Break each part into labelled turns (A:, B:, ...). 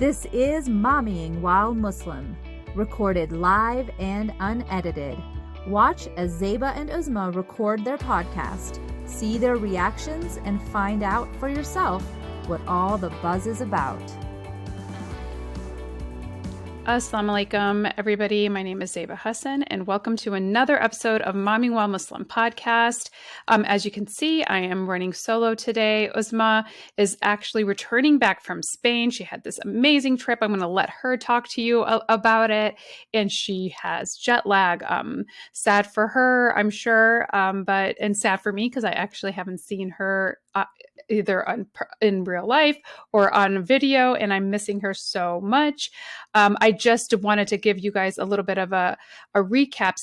A: This is Mommying While Muslim, recorded live and unedited. Watch as Zeba and Uzma record their podcast, see their reactions, and find out for yourself what all the buzz is about.
B: Assalamu alaikum, everybody. My name is Zeba Hassan, and welcome to another episode of Mommying While Muslim podcast. As you can see, I am running solo today. Uzma is actually returning back from Spain. She had this amazing trip. I'm going to let her talk to you about it. And she has jet lag. Sad for her, I'm sure, and sad for me because I actually haven't seen her either in real life or on video, and I'm missing her so much. I just wanted to give you guys a little bit of a recap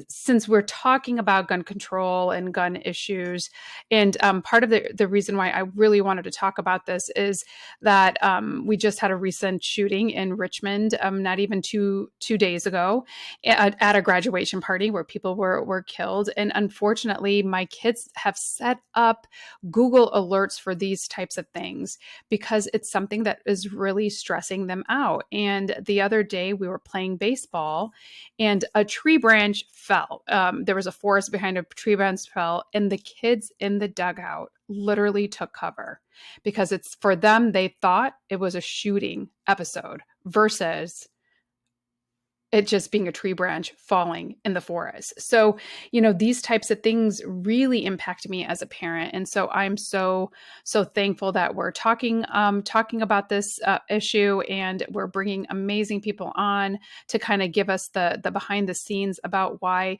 B: since we're talking about gun control and gun issues. And part of the reason why I really wanted to talk about this is that we just had a recent shooting in Richmond, not even two days ago at a graduation party where people were killed. And unfortunately, my kids have set up Google alerts for these types of things because it's something that is really stressing them out. And the other day we were playing baseball and a tree branch fell. There was a forest behind a tree branch fell, and the kids in the dugout literally took cover because it's for them, they thought it was a shooting episode versus it just being a tree branch falling in the forest. So, these types of things really impact me as a parent. And so I'm so thankful that we're talking about this issue, and we're bringing amazing people on to kind of give us the behind the scenes about why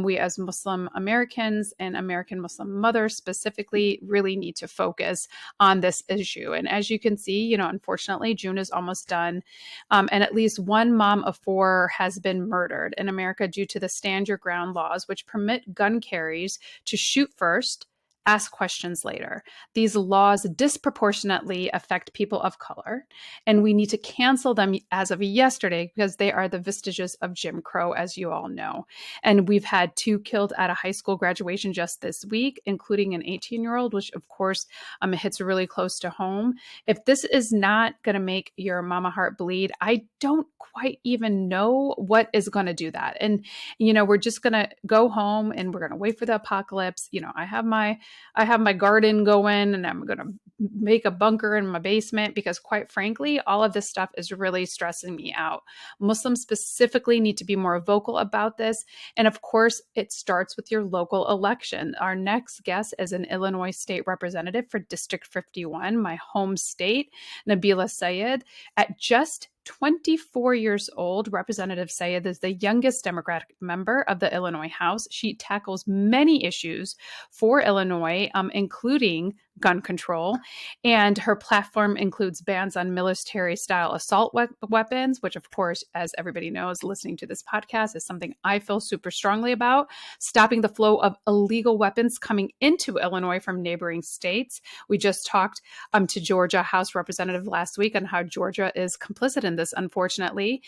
B: we as Muslim Americans and American Muslim mothers specifically really need to focus on this issue. And as you can see, unfortunately, June is almost done. And at least one mom of four has been murdered in America due to the stand your ground laws, which permit gun carriers to shoot first, ask questions later. These laws disproportionately affect people of color, and we need to cancel them as of yesterday because they are the vestiges of Jim Crow, as you all know. And we've had 2 killed at a high school graduation just this week, including an 18-year-old, which of course hits really close to home. If this is not going to make your mama heart bleed, I don't quite even know what is going to do that. And, we're just going to go home and we're going to wait for the apocalypse. I have my garden going, and I'm going to make a bunker in my basement because, quite frankly, all of this stuff is really stressing me out. Muslims specifically need to be more vocal about this. And of course, it starts with your local election. Our next guest is an Illinois state representative for District 51, my home state, Nabilah Islam. At just 24 years old, Representative Sayed is the youngest Democratic member of the Illinois House. She tackles many issues for Illinois, including gun control. And her platform includes bans on military-style assault weapons, which, of course, as everybody knows, listening to this podcast is something I feel super strongly about. Stopping the flow of illegal weapons coming into Illinois from neighboring states. We just talked to Georgia House Representative last week on how Georgia is complicit in this, unfortunately.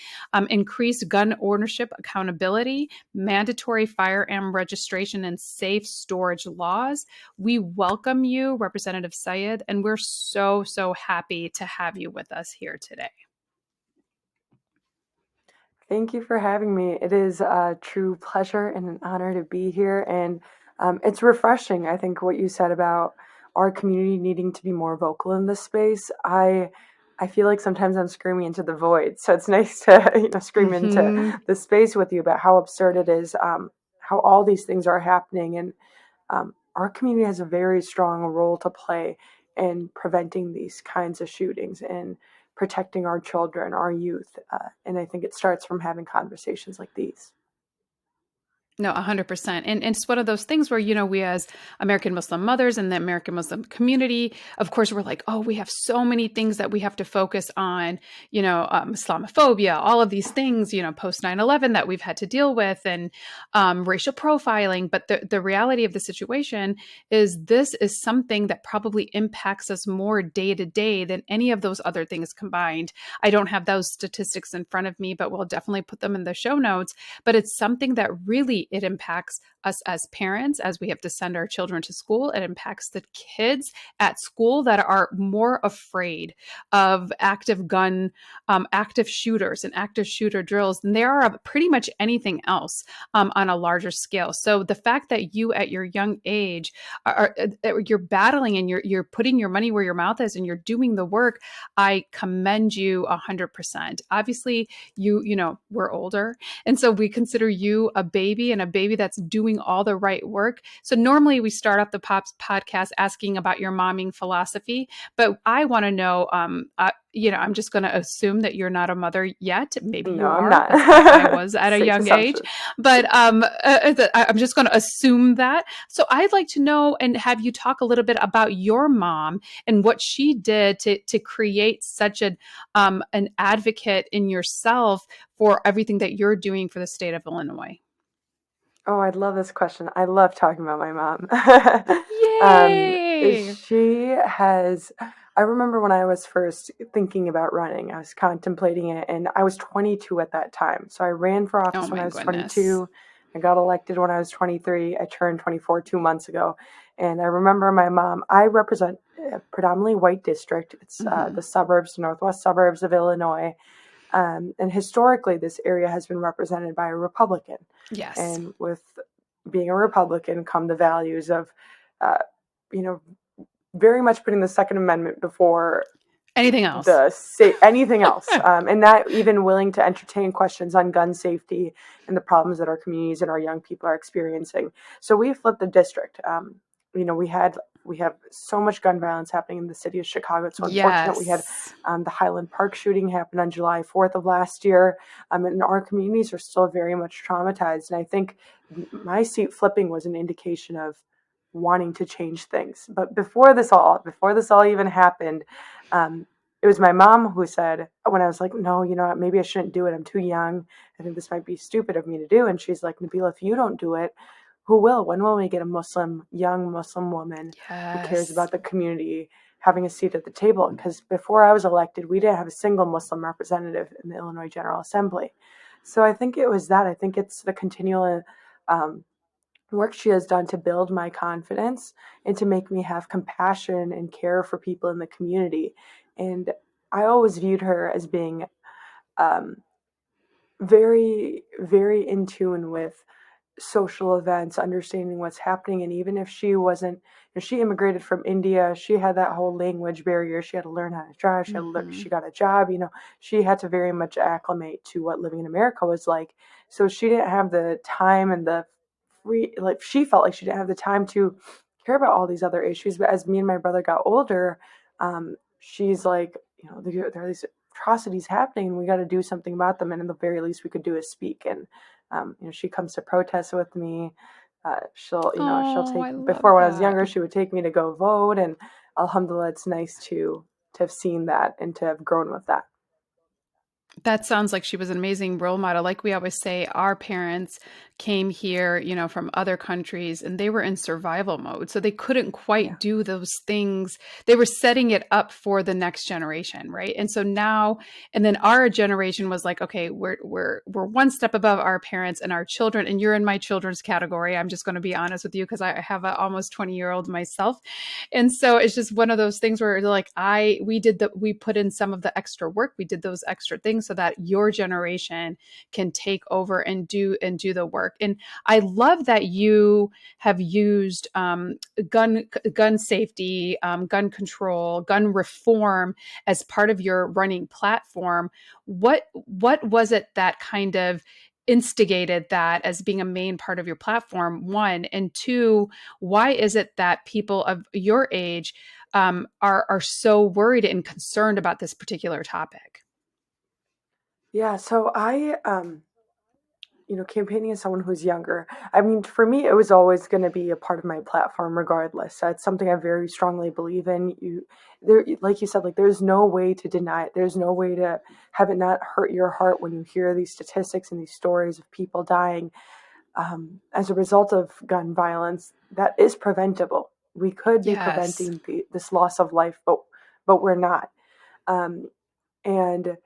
B: Increased gun ownership accountability, mandatory firearm registration, and safe storage laws. We welcome you, Representative Sayed, and we're so happy to have you with us here today.
C: Thank you for having me. It is a true pleasure and an honor to be here. And it's refreshing, I think, what you said about our community needing to be more vocal in this space. I feel like sometimes I'm screaming into the void. So it's nice to scream into the space with you about how absurd it is, how all these things are happening. And our community has a very strong role to play in preventing these kinds of shootings and protecting our children, our youth. And I think it starts from having conversations like these.
B: No, 100%. And it's one of those things where, we as American Muslim mothers and the American Muslim community, of course, we're like, oh, we have so many things that we have to focus on, Islamophobia, all of these things, post 9/11 that we've had to deal with, and racial profiling. But the reality of the situation is this is something that probably impacts us more day to day than any of those other things combined. I don't have those statistics in front of me, but we'll definitely put them in the show notes. But it's something that really it impacts us as parents as we have to send our children to school. It impacts the kids at school that are more afraid of active shooters and active shooter drills than there are of pretty much anything else on a larger scale. So the fact that you at your young age you're battling and you're putting your money where your mouth is and you're doing the work, I commend you 100%. Obviously, we're older, and so we consider you a baby and a baby that's doing all the right work. So normally we start off the Pops podcast asking about your momming philosophy, but I want to know, I'm just going to assume that you're not a mother yet. Maybe
C: No,
B: you
C: I'm
B: are,
C: not.
B: because I was at a
C: Safe
B: young age,
C: assumption.
B: but I'm just going to assume that. So I'd like to know and have you talk a little bit about your mom and what she did to create such an advocate in yourself for everything that you're doing for the state of Illinois.
C: Oh, I love this question. I love talking about my mom. um,
B: Yay!
C: she has, I remember when I was first thinking about running, I was contemplating it, and I was 22 at that time. So I ran for
B: Oh
C: office when
B: my
C: I was
B: goodness.
C: 22. I got elected when I was 23. I turned 24 2 months ago. And I remember my mom, I represent a predominantly white district. It's
B: Mm-hmm.
C: the suburbs, northwest suburbs of Illinois. And historically, this area has been represented by a Republican.
B: Yes.
C: And with being a Republican come the values of, uh, you know, very much putting the Second Amendment before
B: Anything else?
C: anything else, and not even willing to entertain questions on gun safety and the problems that our communities and our young people are experiencing. So we flipped the district. We have so much gun violence happening in the city of Chicago. It's so unfortunate. We had
B: Yes.
C: the Highland Park shooting happen on July 4th of last year, and our communities are still very much traumatized. And I think my seat flipping was an indication of wanting to change things. But before this all even happened, um, it was my mom who said, when I was like, no, you know what, maybe I shouldn't do it. I'm too young. I think this might be stupid of me to do. And she's like, Nabilah, if you don't do it, who will? When will we get a young Muslim woman who cares
B: Yes.
C: about the community having a seat at the table? Because before I was elected, we didn't have a single Muslim representative in the Illinois General Assembly. So I think it was that. I think it's the continual um, work she has done to build my confidence and to make me have compassion and care for people in the community. And I always viewed her as being um, very, very in tune with social events, understanding what's happening. And even if she wasn't, she immigrated from India, she had that whole language barrier. She had to learn how to drive.
B: Mm-hmm.
C: She got a job. She had to very much acclimate to what living in America was like. So she didn't have the time and the free, like she felt like she didn't have the time to care about all these other issues. But as me and my brother got older, she's like, there are these atrocities happening, and we got to do something about them. And in the very least we could do is speak. And she comes to protest with me. She'll
B: Oh,
C: take,
B: I love
C: before when I was
B: that.
C: younger, she would take me to go vote. And alhamdulillah, it's nice to have seen that and to have grown with that.
B: That sounds like she was an amazing role model. Like we always say, our parents came here, from other countries and they were in survival mode. So they couldn't
C: Yeah.
B: quite do those things. They were setting it up for the next generation, right? And so now, and then our generation was like, okay, we're one step above our parents and our children. And you're in my children's category. I'm just going to be honest with you because I have an almost 20-year-old myself. And so it's just one of those things where like we put in some of the extra work, we did those extra things so that your generation can take over and do the work. And I love that you have used gun safety, gun control, gun reform as part of your running platform. What was it that kind of instigated that as being a main part of your platform, one? And two, why is it that people of your age are so worried and concerned about this particular topic?
C: Yeah. So campaigning as someone who's younger, I mean, for me, it was always going to be a part of my platform, regardless. That's something I very strongly believe in. Like you said, like there's no way to deny it. There's no way to have it not hurt your heart when you hear these statistics and these stories of people dying as a result of gun violence. That is preventable. We could be
B: Yes.
C: preventing this loss of life, but we're not. Um, and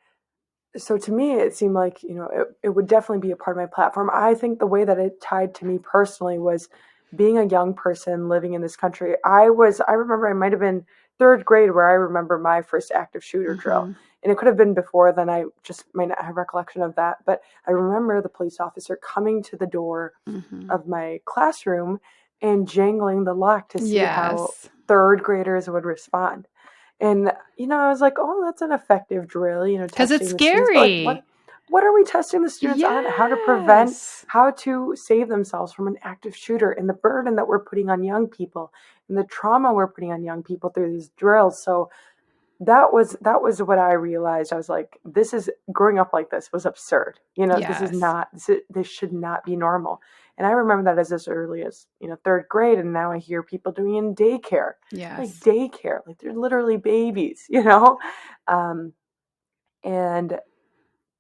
C: so to me, it seemed like, it would definitely be a part of my platform. I think the way that it tied to me personally was being a young person living in this country. I remember I might have been third grade where I remember my first active shooter drill.
B: Hmm.
C: And it could have been before then. I just might not have recollection of that. But I remember the police officer coming to the door
B: Hmm.
C: of my classroom and jangling the lock to see how
B: Yes.
C: third graders would respond. And I was like, "Oh, that's an effective drill,
B: Because it's
C: testing the students." But like,
B: scary.
C: what are we testing the students on? How to prevent,
B: Yes.
C: how to save themselves from an active shooter, and the burden that we're putting on young people, and the trauma we're putting on young people through these drills. So that was what I realized. I was like, this is growing up like this was absurd. This is
B: Yes.
C: not this should not be normal. And I remember that as early as, third grade, and now I hear people doing it in daycare. Like
B: Yes.
C: daycare, like they're literally babies, Um, and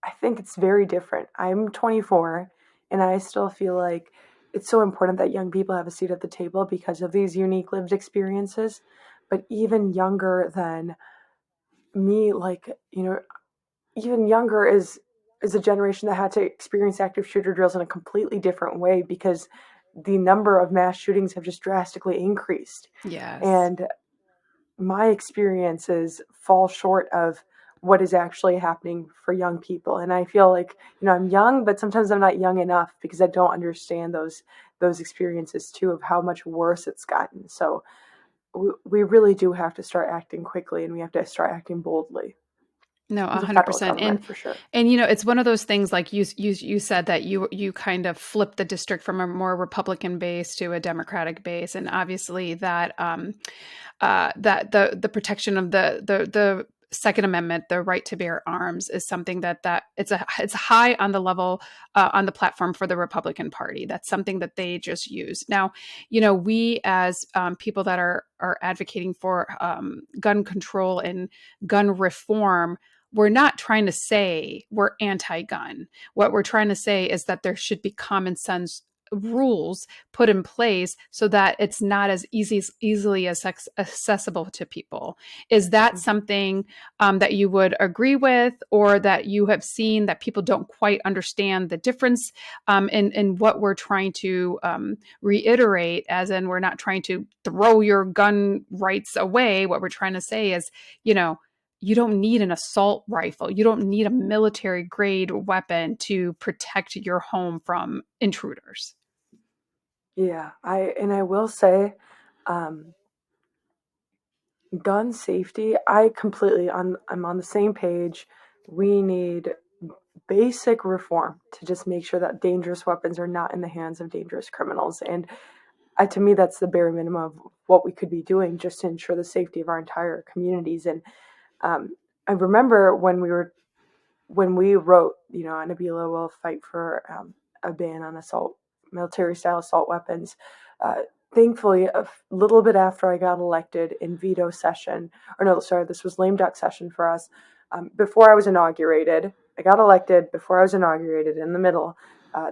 C: I think it's very different. I'm 24, and I still feel like it's so important that young people have a seat at the table because of these unique lived experiences. But even younger than me, like, even younger is a generation that had to experience active shooter drills in a completely different way because the number of mass shootings have just drastically increased.
B: Yes.
C: And my experiences fall short of what is actually happening for young people. And I feel like, I'm young, but sometimes I'm not young enough because I don't understand those experiences too of how much worse it's gotten. So we really do have to start acting quickly, and we have to start acting boldly.
B: No,
C: The federal
B: 100%.
C: government for sure.
B: And it's one of those things like you said that you kind of flipped the district from a more Republican base to a Democratic base, and obviously that that the protection of the Second Amendment, the right to bear arms, is something that it's high on the level on the platform for the Republican Party. That's something that they just use. Now, we as people that are advocating for gun control and gun reform, we're not trying to say we're anti-gun. What we're trying to say is that there should be common sense rules put in place so that it's not as easily as accessible to people. Is that
C: Mhm.
B: something that you would agree with, or that you have seen that people don't quite understand the difference in what we're trying to reiterate? As in, we're not trying to throw your gun rights away. What we're trying to say is, you know, you don't need an assault rifle. You don't need a military grade weapon to protect your home from intruders.
C: Yeah, I will say, um, gun safety, I'm on the same page. We need basic reform to just make sure that dangerous weapons are not in the hands of dangerous criminals. And to me, that's the bare minimum of what we could be doing just to ensure the safety of our entire communities. And I remember when we wrote, Nabilah will fight for a ban on military style assault weapons. Uh, Thankfully, a little bit after I got elected in veto session, or no, sorry, this was lame duck session for us. Before I was inaugurated, I got elected before I was inaugurated in the middle.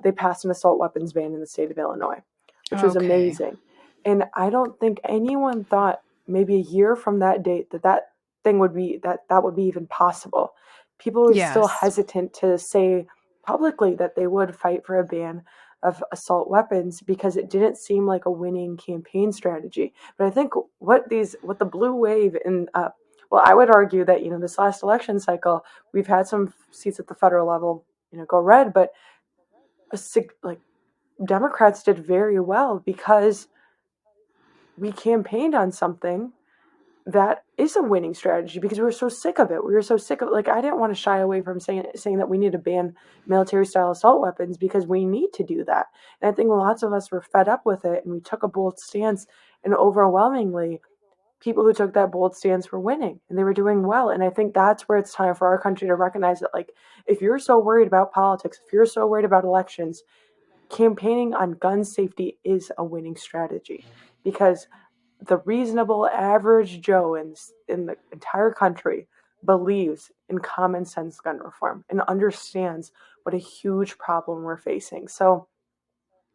C: They passed an assault weapons ban in the state of Illinois, which was
B: Okay.
C: amazing. And I don't think anyone thought maybe a year from that date that thing would be that would be even possible. People were still
B: Yes.
C: hesitant to say publicly that they would fight for a ban of assault weapons because it didn't seem like a winning campaign strategy. But I think what the blue wave in well, I would argue that this last election cycle we've had some seats at the federal level go red, but like Democrats did very well because we campaigned on something that is a winning strategy because we were so sick of it. We were so sick of like I didn't want to shy away from saying that we need to ban military style assault weapons because we need to do that. And I think lots of us were fed up with it and we took a bold stance, and overwhelmingly people who took that bold stance were winning and they were doing well. And I think that's where it's time for our country to recognize that, like, if you're so worried about politics, if you're so worried about elections, campaigning on gun safety is a winning strategy because the reasonable average Joe in the entire country believes in common sense gun reform and understands what a huge problem we're facing. So,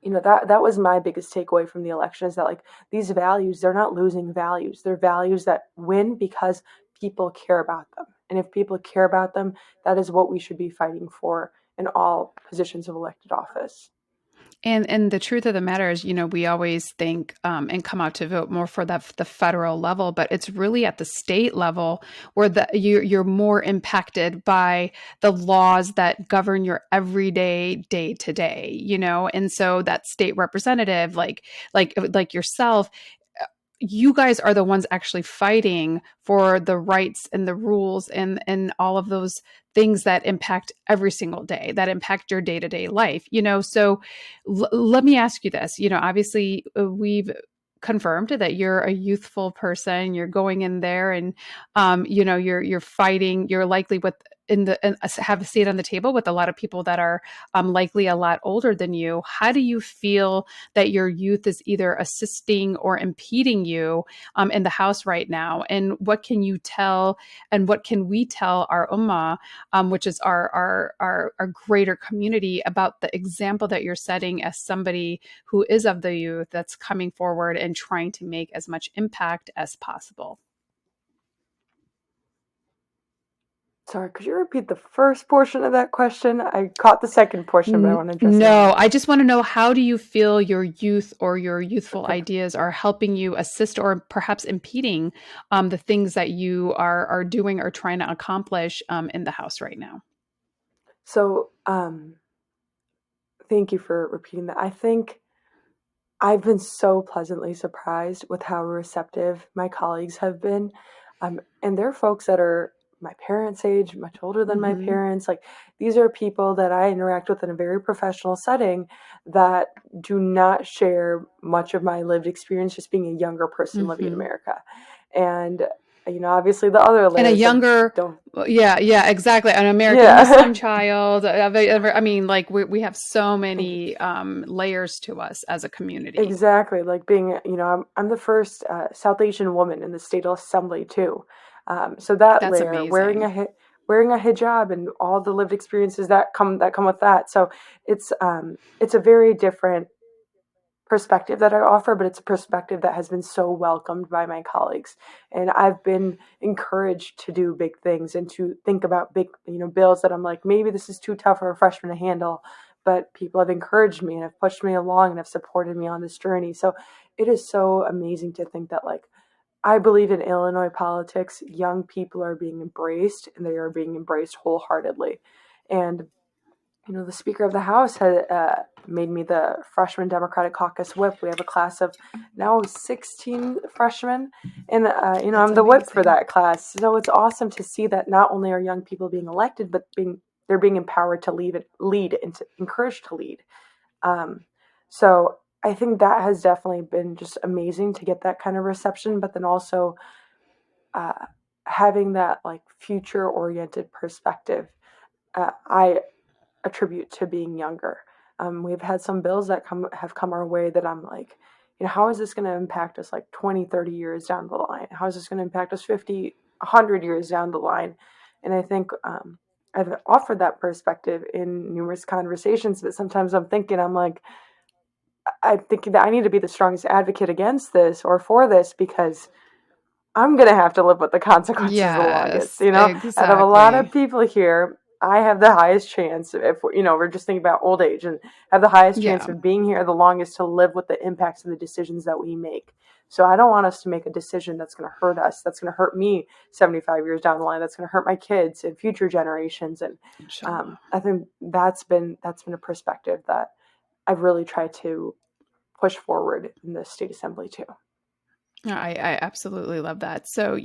C: that was my biggest takeaway from the election is that, like, these values, they're not losing values. They're values that win because people care about them. And if people care about them, that is what we should be fighting for in all positions of elected office.
B: And the truth of the matter is, we always think and come out to vote more for the federal level, but it's really at the state level where you're more impacted by the laws that govern your everyday day to day, and so that state representative, like yourself, you guys are the ones actually fighting for the rights and the rules and all of those things that impact every single day, that impact your day-to-day life, so let me ask you this. Obviously, we've confirmed that you're a youthful person. You're going in there and you're fighting. You're likely have a seat on the table with a lot of people that are likely a lot older than you. How do you feel that your youth is either assisting or impeding you in the House right now? And what can you tell and what can we tell our ummah, which is our greater community, about the example that you're setting as somebody who is of the youth that's coming forward and trying to make as much impact as possible?
C: Sorry, could you repeat the first portion of that question? I caught the second portion, but I want to address it
B: No,
C: all.
B: I just want to know, how do you feel your youth or your youthful ideas are helping you assist or perhaps impeding the things that you are doing or trying to accomplish in the House right now?
C: So, thank you for repeating that. I think I've been so pleasantly surprised with how receptive my colleagues have been. And they're folks that are my parents' age, much older than my
B: Mm-hmm.
C: parents. Like, these are people that I interact with in a very professional setting that do not share much of my lived experience just being a younger person living in
B: Mm-hmm.
C: America. And, obviously the other
B: And a
C: layers that
B: younger,
C: don't,
B: yeah, exactly. An American
C: yeah.
B: Muslim child. I mean, like we have so
C: Thank you.
B: many layers to us as a community.
C: Exactly, like being, I'm the first South Asian woman in the state assembly too. So that
B: That's
C: layer,
B: amazing.
C: wearing a hijab and all the lived experiences that come with that. So it's a very different perspective that I offer, but it's a perspective that has been so welcomed by my colleagues. And I've been encouraged to do big things and to think about big, bills that I'm like, maybe this is too tough for a freshman to handle. But people have encouraged me and have pushed me along and have supported me on this journey. So it is so amazing to think that, like, I believe in Illinois politics, young people are being embraced and they are being embraced wholeheartedly. And the Speaker of the House had made me the freshman Democratic Caucus whip. We have a class of now 16 freshmen, and
B: That's
C: I'm the whip for
B: amazing.
C: that class. So it's awesome to see that not only are young people being elected, but they're being empowered to lead and to encouraged to lead. Um, so I think that has definitely been just amazing to get that kind of reception, but then also uh, having that, like, future oriented perspective. I attribute to being younger. We've had some bills that have come our way that I'm like, how is this going to impact us like 20, 30 years down the line? How is this going to impact us 50, 100 years down the line? And I think I've offered that perspective in numerous conversations, but sometimes I'm like, I'm thinking that I need to be the strongest advocate against this or for this because I'm going to have to live with the consequences the longest.
B: Yes,
C: Out of a lot of
B: exactly.
C: people here, I have the highest chance, if we're just thinking about old age, and have the highest chance
B: Yeah.
C: of being here the longest to live with the impacts of the decisions that we make. So I don't want us to make a decision that's going to hurt us, that's going to hurt me 75 years down the line, that's going to hurt my kids and future generations. And
B: Inshallah.
C: I think that's been a perspective that I've really tried to push forward in the state assembly too.
B: Yeah, I absolutely love that. So,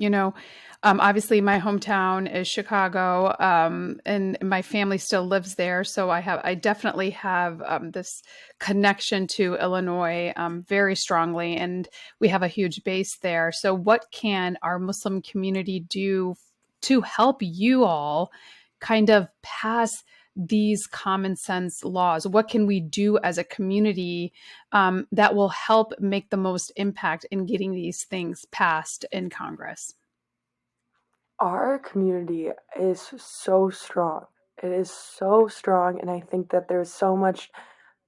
B: obviously my hometown is Chicago, and my family still lives there. So I definitely have this connection to Illinois very strongly, and we have a huge base there. So, what can our Muslim community do to help you all kind of pass these common sense laws? What can we do as a community that will help make the most impact in getting these things passed in Congress?
C: Our community is so strong. It is so strong, and I think that there's so much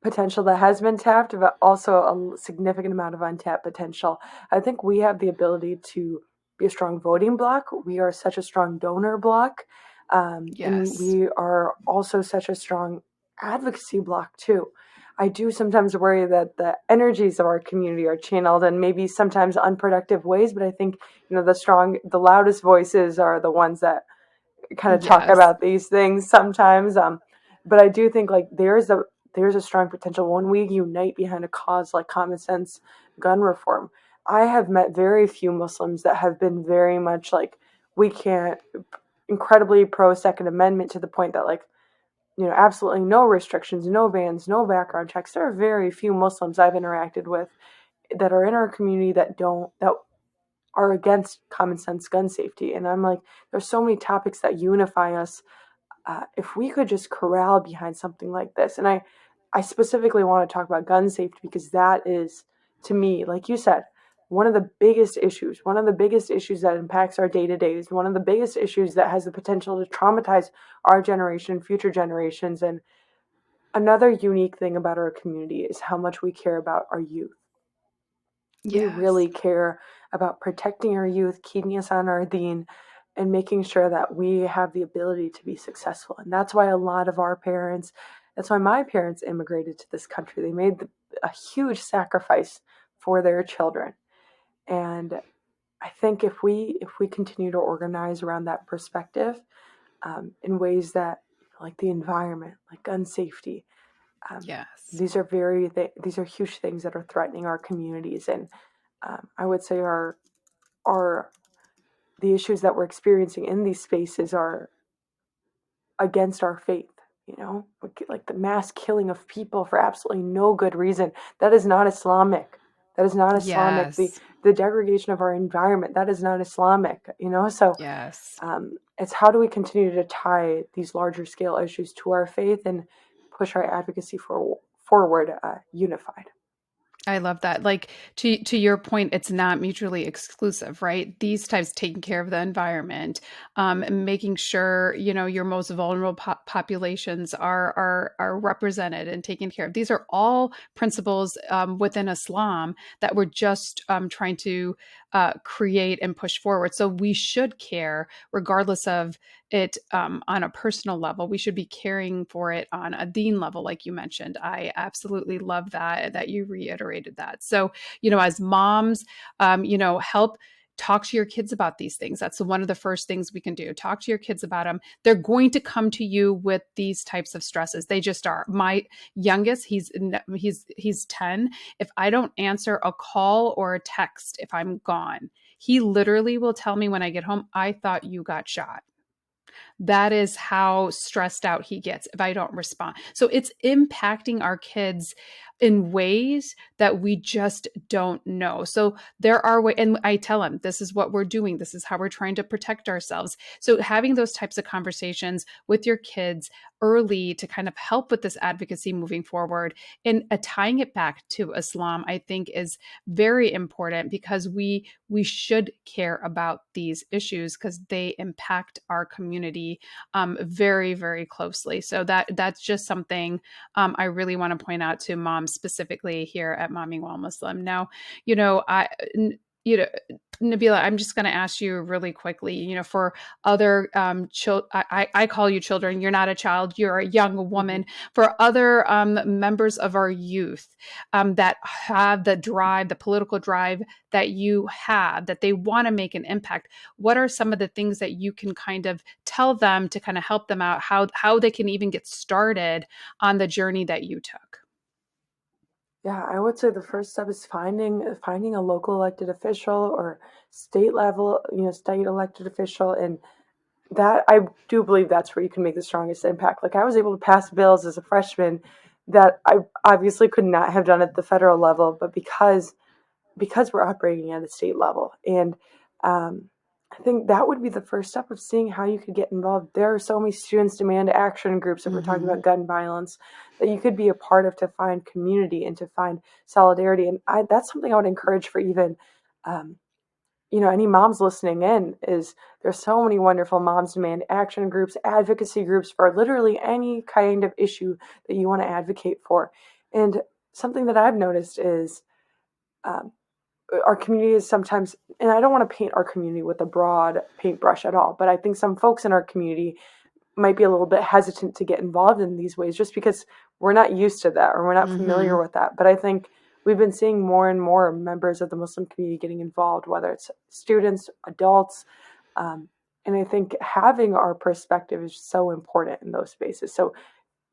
C: potential that has been tapped, but also a significant amount of untapped potential. I think we have the ability to be a strong voting bloc. We are such a strong donor bloc. And
B: Yes.
C: we are also such a strong advocacy bloc too. I do sometimes worry that the energies of our community are channeled in maybe sometimes unproductive ways, but I think, the loudest voices are the ones that kind of talk
B: Yes.
C: about these things sometimes. But I do think like there's a strong potential when we unite behind a cause like common sense gun reform. I have met very few Muslims that have been very much like we can't incredibly pro Second Amendment to the point that like absolutely no restrictions, no bans, no background checks. There are very few Muslims I've interacted with that are in our community that are against common sense gun safety. And I'm like, there's so many topics that unify us. If we could just corral behind something like this, and I specifically want to talk about gun safety because that is, to me, like you said, one of the biggest issues that impacts our day to days, one of the biggest issues that has the potential to traumatize our generation, future generations. And another unique thing about our community is how much we care about our youth. We
B: Yes.
C: really care about protecting our youth, keeping us on our deen, and making sure that we have the ability to be successful. And that's why that's why my parents immigrated to this country. They made a huge sacrifice for their children. And I think if we continue to organize around that perspective, in ways that like the environment, like gun safety, um,
B: Yes.
C: these are huge things that are threatening our communities, and I would say our the issues that we're experiencing in these spaces are against our faith. Like the mass killing of people for absolutely no good reason. That is not Islamic. That is not Islamic. The
B: Yes.
C: the degradation of our environment, that is not Islamic. So
B: Yes.
C: it's how do we continue to tie these larger scale issues to our faith and push our advocacy forward, unified.
B: I love that. Like to your point, it's not mutually exclusive, right? These types taking care of the environment, making sure your most vulnerable populations are represented and taken care of. These are all principles within Islam that we're just trying to create and push forward. So we should care, regardless of it on a personal level. We should be caring for it on a deen level, like you mentioned. I absolutely love that you reiterated that. So, as moms, help talk to your kids about these things. That's one of the first things we can do. Talk to your kids about them. They're going to come to you with these types of stresses. They just are. My youngest, he's 10. If I don't answer a call or a text, if I'm gone, he literally will tell me when I get home, I thought you got shot. That is how stressed out he gets if I don't respond. So it's impacting our kids in ways that we just don't know. So there are ways, and I tell them, this is what we're doing. This is how we're trying to protect ourselves. So having those types of conversations with your kids early to kind of help with this advocacy moving forward and tying it back to Islam, I think is very important because we should care about these issues because they impact our community very, very closely. So that's just something I really want to point out to moms specifically here at Momming While Muslim. Now, you know, I, n- you know, Nabila, I'm just going to ask you really quickly, for other children, I call you children, you're not a child, you're a young
C: Mhm.
B: woman, for other members of our youth that have the drive, the political drive that you have, that they want to make an impact. What are some of the things that you can kind of tell them to kind of help them out, how they can even get started on the journey that you took?
C: Yeah, I would say the first step is finding a local elected official or state elected official, and that I do believe that's where you can make the strongest impact. Like I was able to pass bills as a freshman that I obviously could not have done at the federal level, but because we're operating at a state level. And um, I think that would be the first step of seeing how you could get involved. There are so many students demand action groups if we're talking
B: Mm-hmm.
C: about gun violence that you could be a part of to find community and to find solidarity. And that's something I would encourage for even um, any moms listening in is there's so many wonderful moms demand action groups, advocacy groups for literally any kind of issue that you want to advocate for. And something that I've noticed is um, our community is sometimes, and I don't want to paint our community with a broad paintbrush at all, but I think some folks in our community might be a little bit hesitant to get involved in these ways just because we're not used to that or we're not
B: Mm-hmm.
C: familiar with that. But I think we've been seeing more and more members of the Muslim community getting involved, whether it's students, adults. Um, and I think having our perspective is so important in those spaces. So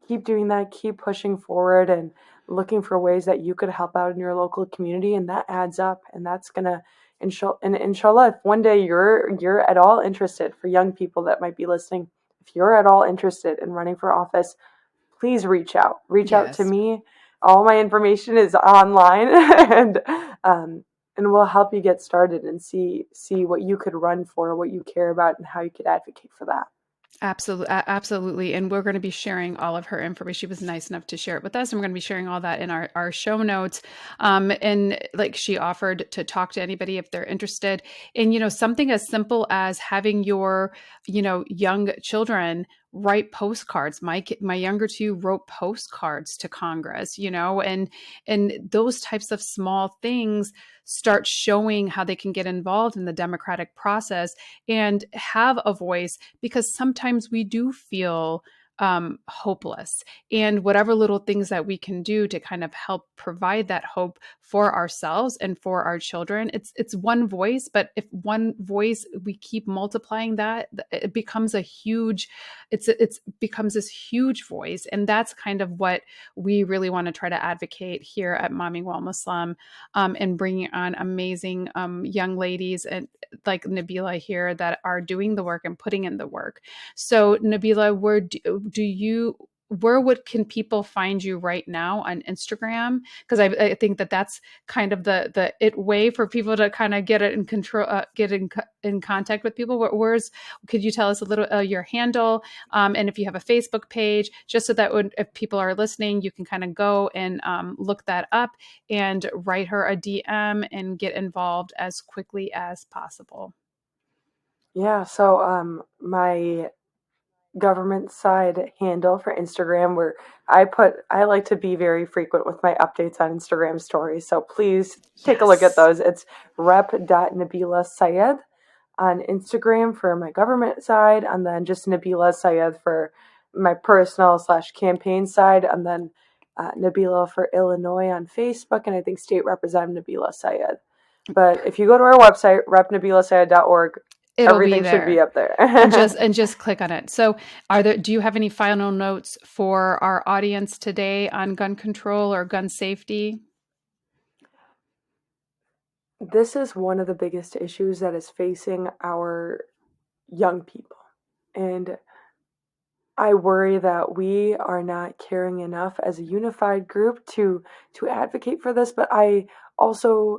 C: keep doing that, keep pushing forward and looking for ways that you could help out in your local community, and that adds up, and that's gonna inshallah, if one day you're at all interested, for young people that might be listening, if you're at all interested in running for office, please reach out to
B: Yes.
C: me. All my information is online and um and we'll help you get started and see what you could run for, what you care about, and how you could advocate for that.
B: Absolutely, absolutely. And we're going to be sharing all of her information. She was nice enough to share it with us, and we're going to be sharing all that in our show notes. And like she offered to talk to anybody if they're interested in, something as simple as having your, young children write postcards. My younger two wrote postcards to Congress, and those types of small things start showing how they can get involved in the democratic process and have a voice, because sometimes we do feel hopeless. And whatever little things that we can do to kind of help provide that hope for ourselves and for our children, it's one voice. But if one voice, we keep multiplying that, it becomes a huge, it's becomes this huge voice. And that's kind of what we really want to try to advocate here at Momming While Muslim, and bringing on amazing young ladies and like Nabilah here that are doing the work and putting in the work. So Nabilah, where would can people find you right now on Instagram? Because I think that's kind of the it way for people to kind of get it in control, get in contact with people. Where's could you tell us a little your handle, and if you have a Facebook page, just so that if people are listening, you can kind of go and look that up and write her a DM and get involved as quickly as possible.
C: Yeah, so my government side handle for Instagram, where I like to be very frequent with my updates on Instagram stories. So please take a look at
B: Yes.
C: those. It's rep.Nabila Sayed on Instagram for my government side, and then just Nabila Sayed for my personal slash campaign side, and then Nabila for Illinois on Facebook, and I think State Representative Nabila Sayed. But if you go to our website, repnabilasayed.org,
B: It'll be
C: everything should be
B: there.
C: up there.
B: And just click on it. So do you have any final notes for our audience today on gun control or gun safety?
C: This is one of the biggest issues that is facing our young people. And I worry that we are not caring enough as a unified group to advocate for this. But I also,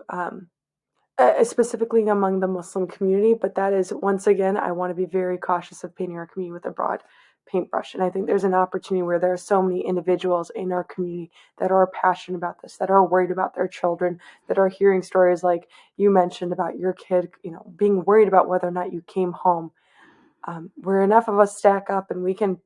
C: specifically among the Muslim community, but that is, once again, I want to be very cautious of painting our community with a broad paintbrush. And I think there's an opportunity where there are so many individuals in our community that are passionate about this, that are worried about their children, that are hearing stories like you mentioned about your kid, being worried about whether or not you came home. Where enough of us stack up and we can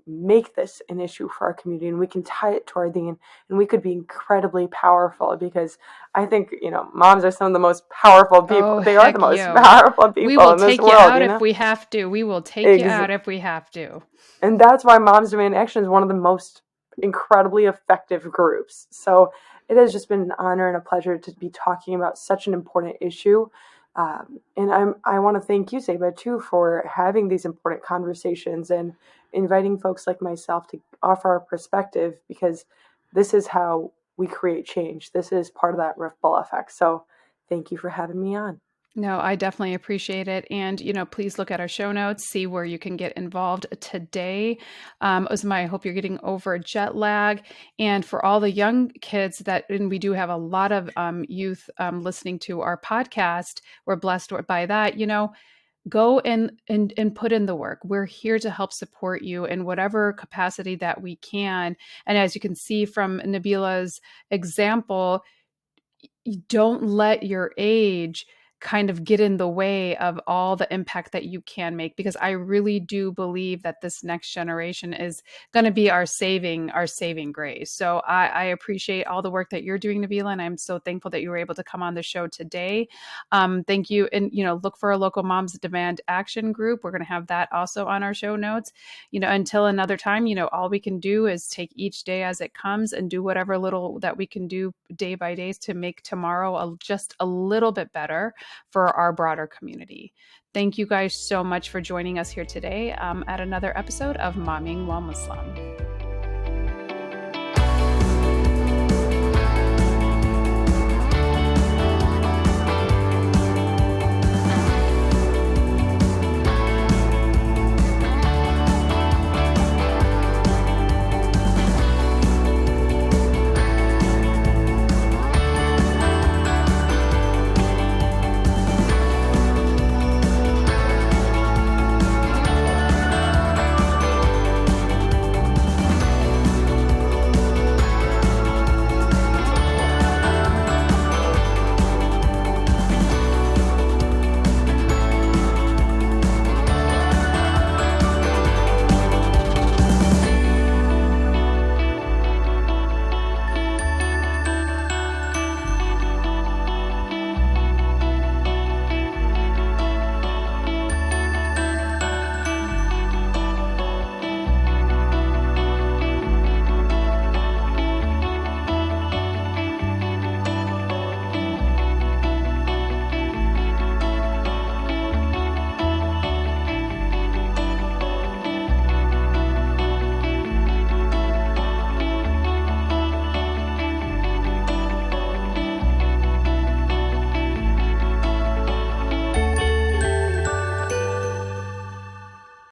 C: make this an issue for our community, and we can tie it to our deen, and we could be incredibly powerful, because I think moms are some of the most powerful people.
B: Oh,
C: They are the
B: heck
C: most
B: you.
C: powerful
B: We
C: people
B: will
C: in this
B: take you
C: world.
B: out if we have to. We will take you
C: Ex-
B: out if we have to.
C: and that's why Moms Demand Action is one of the most incredibly effective groups. So it has just been an honor and a pleasure to be talking about such an important issue. And I want to thank you, Zeba, too, for having these important conversations and inviting folks like myself to offer our perspective, because this is how we create change. This is part of that ripple effect. So thank you for having me on.
B: No, I definitely appreciate it. And, please look at our show notes, see where you can get involved today. Uzma, I hope you're getting over jet lag. And for all the young kids and we do have a lot of youth listening to our podcast, we're blessed by that, go and put in the work. We're here to help support you in whatever capacity that we can. And as you can see from Nabilah's example, you don't let your age kind of get in the way of all the impact that you can make, because I really do believe that this next generation is going to be our saving grace. So I appreciate all the work that you're doing, Nabilah, and I'm so thankful that you were able to come on the show today. Thank you. And, look for a local Moms Demand Action group. We're going to have that also on our show notes. Until another time, all we can do is take each day as it comes and do whatever little that we can do day by day to make tomorrow just a little bit better for our broader community. Thank you guys so much for joining us here today at another episode of Momming While Muslim.